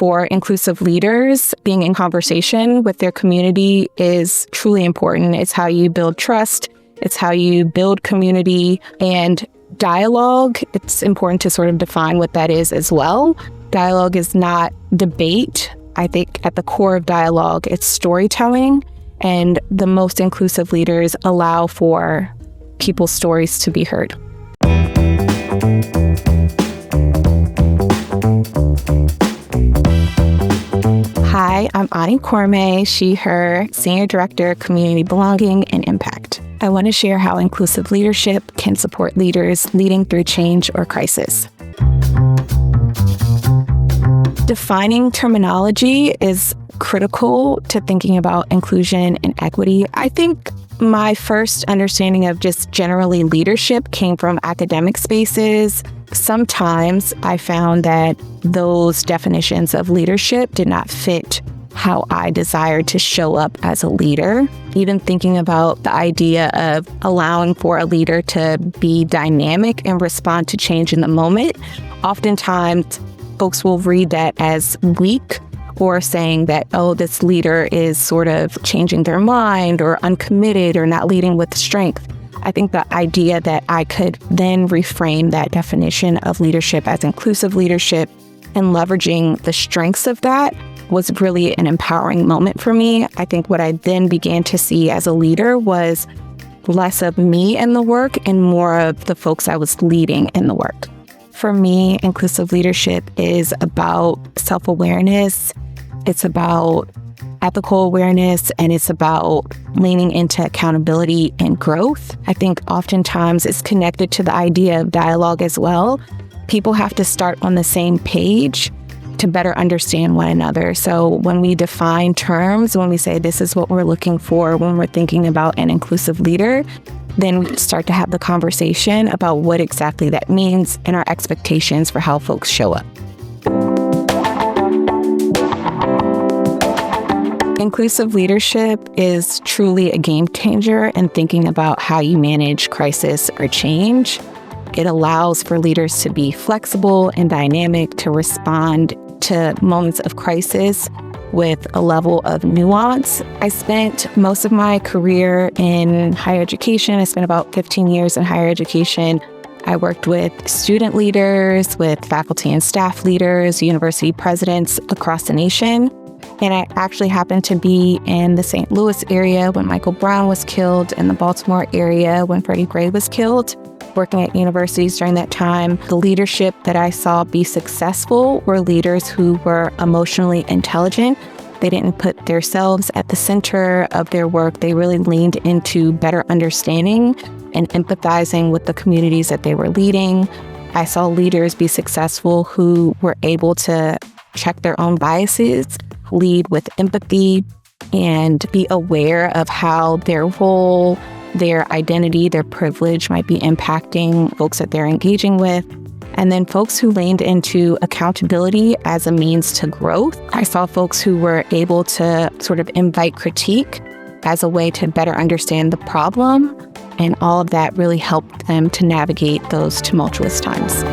For inclusive leaders, being in conversation with their community is truly important. It's how you build trust. It's how you build community and dialogue. It's important to sort of define what that is as well. Dialogue is not debate. I think at the core of dialogue, it's storytelling. And the most inclusive leaders allow for people's stories to be heard. Hi, I'm Anee Korme, she, her, Senior Director, Community Belonging and Impact. I want to share how inclusive leadership can support leaders leading through change or crisis. Defining terminology is critical to thinking about inclusion and equity. I think my first understanding of just generally leadership came from academic spaces. Sometimes I found that those definitions of leadership did not fit how I desired to show up as a leader. Even thinking about the idea of allowing for a leader to be dynamic and respond to change in the moment, oftentimes folks will read that as weak or saying that, oh, this leader is sort of changing their mind or uncommitted or not leading with strength. I think the idea that I could then reframe that definition of leadership as inclusive leadership and leveraging the strengths of that was really an empowering moment for me. I think what I then began to see as a leader was less of me in the work and more of the folks I was leading in the work. For me, inclusive leadership is about self-awareness. It's about ethical awareness, and it's about leaning into accountability and growth. I think oftentimes it's connected to the idea of dialogue as well. People have to start on the same page to better understand one another. So when we define terms, when we say this is what we're looking for when we're thinking about an inclusive leader, then we start to have the conversation about what exactly that means and our expectations for how folks show up. Inclusive leadership is truly a game changer in thinking about how you manage crisis or change. It allows for leaders to be flexible and dynamic, to respond to moments of crisis with a level of nuance. I spent most of my career in higher education. I spent about 15 years in higher education. I worked with student leaders, with faculty and staff leaders, university presidents across the nation. And I actually happened to be in the St. Louis area when Michael Brown was killed, in the Baltimore area when Freddie Gray was killed. Working at universities during that time, the leadership that I saw be successful were leaders who were emotionally intelligent. They didn't put themselves at the center of their work. They really leaned into better understanding and empathizing with the communities that they were leading. I saw leaders be successful who were able to check their own biases, lead with empathy, and be aware of how their role, their identity, their privilege might be impacting folks that they're engaging with. And then folks who leaned into accountability as a means to growth. I saw folks who were able to sort of invite critique as a way to better understand the problem. And all of that really helped them to navigate those tumultuous times.